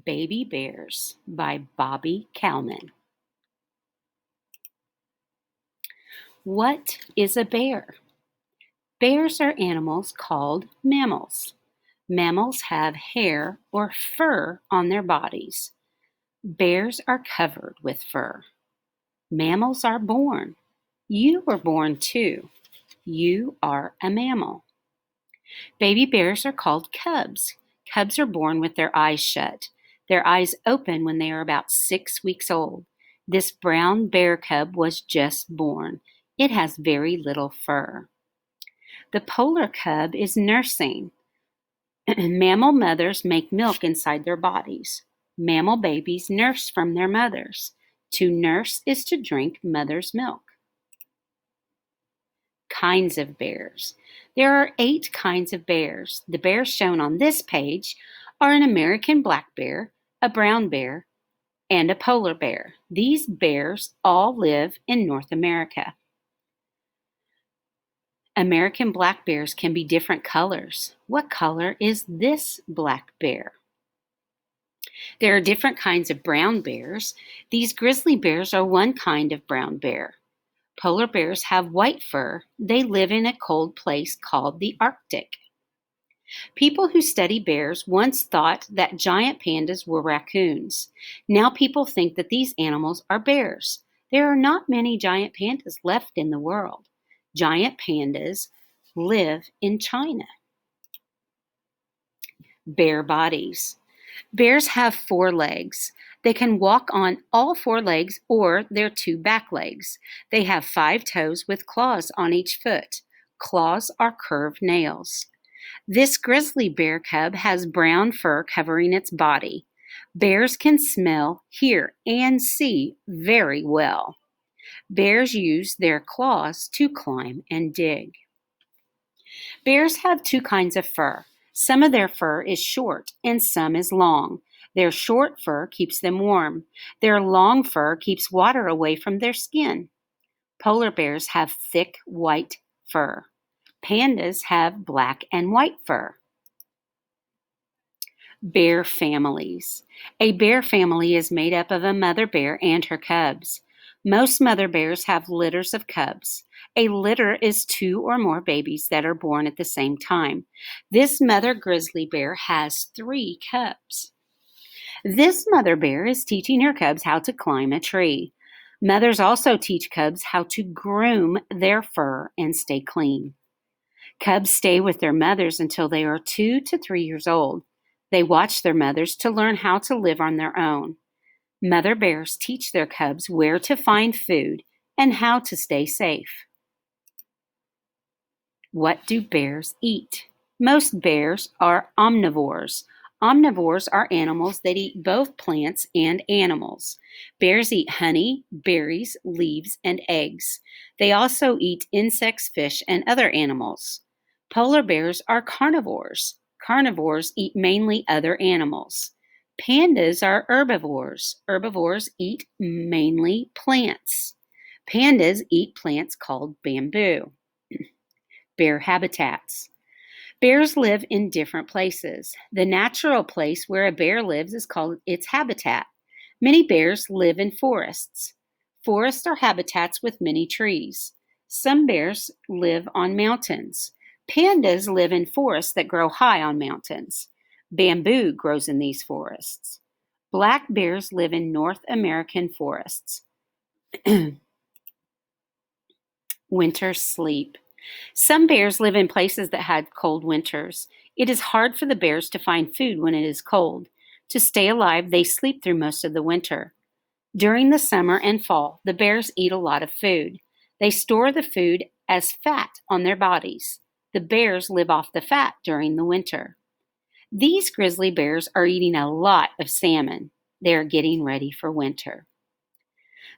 Baby Bears by Bobby Kalman. What is a bear? Bears are animals called mammals. Mammals have hair or fur on their bodies. Bears are covered with fur. Mammals are born. You were born too. You are a mammal. Baby bears are called cubs. Cubs are born with their eyes shut. Their eyes open when they are about 6 weeks old. This brown bear cub was just born. It has very little fur. The polar cub is nursing. Mammal mothers make milk inside their bodies. Mammal babies nurse from their mothers. To nurse is to drink mother's milk. Kinds of bears. There are 8 kinds of bears. The bears shown on this page are an American black bear, a brown bear, and a polar bear. These bears all live in North America. American black bears can be different colors. What color is this black bear? There are different kinds of brown bears. These grizzly bears are one kind of brown bear. Polar bears have white fur. They live in a cold place called the Arctic. People who study bears once thought that giant pandas were raccoons. Now people think that these animals are bears. There are not many giant pandas left in the world. Giant pandas live in China. Bear bodies. Bears have 4 legs. They can walk on all 4 legs or their 2 back legs. They have 5 toes with claws on each foot. Claws are curved nails. This grizzly bear cub has brown fur covering its body. Bears can smell, hear, and see very well. Bears use their claws to climb and dig. Bears have 2 kinds of fur. Some of their fur is short and some is long. Their short fur keeps them warm. Their long fur keeps water away from their skin. Polar bears have thick white fur. Pandas have black and white fur. Bear families. A bear family is made up of a mother bear and her cubs. Most mother bears have litters of cubs. A litter is 2 or more babies that are born at the same time. This mother grizzly bear has 3 cubs. This mother bear is teaching her cubs how to climb a tree. Mothers also teach cubs how to groom their fur and stay clean. Cubs stay with their mothers until they are 2 to 3 years old. They watch their mothers to learn how to live on their own. Mother bears teach their cubs where to find food and how to stay safe. What do bears eat? Most bears are omnivores. Omnivores are animals that eat both plants and animals. Bears eat honey, berries, leaves, and eggs. They also eat insects, fish, and other animals. Polar bears are carnivores. Carnivores eat mainly other animals. Pandas are herbivores. Herbivores eat mainly plants. Pandas eat plants called bamboo. Bear habitats. Bears live in different places. The natural place where a bear lives is called its habitat. Many bears live in forests. Forests are habitats with many trees. Some bears live on mountains. Pandas live in forests that grow high on mountains. Bamboo grows in these forests. Black bears live in North American forests. Winter sleep. Some bears live in places that had cold winters. It is hard for the bears to find food when it is cold. To stay alive, they sleep through most of the winter. During the summer and fall, the bears eat a lot of food. They store the food as fat on their bodies. The bears live off the fat during the winter. These grizzly bears are eating a lot of salmon. They are getting ready for winter.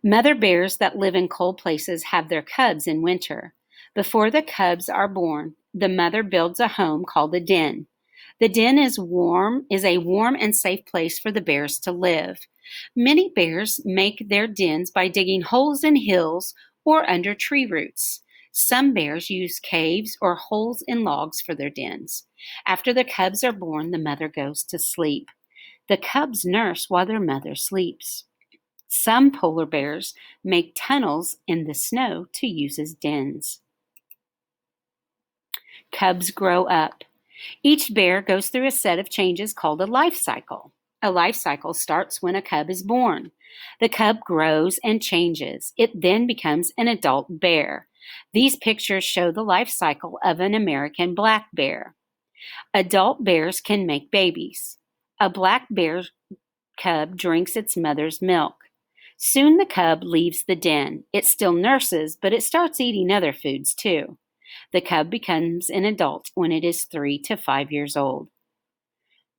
Mother bears that live in cold places have their cubs in winter. Before the cubs are born, the mother builds a home called a den. The den is a warm and safe place for the bears to live. Many bears make their dens by digging holes in hills or under tree roots. Some bears use caves or holes in logs for their dens. After the cubs are born, the mother goes to sleep. The cubs nurse while their mother sleeps. Some polar bears make tunnels in the snow to use as dens. Cubs grow up. Each bear goes through a set of changes called a life cycle. A life cycle starts when a cub is born. The cub grows and changes. It then becomes an adult bear. These pictures show the life cycle of an American black bear. Adult bears can make babies. A black bear cub drinks its mother's milk. Soon the cub leaves the den. It still nurses, but it starts eating other foods too. The cub becomes an adult when it is 3 to 5 years old.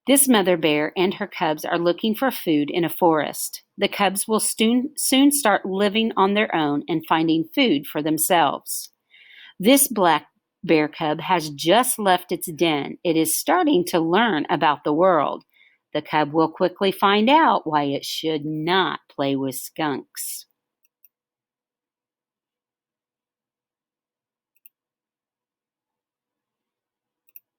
This mother bear and her cubs are looking for food in a forest. The cubs will soon start living on their own and finding food for themselves. This black bear cub has just left its den. It is starting to learn about the world. The cub will quickly find out why it should not play with skunks.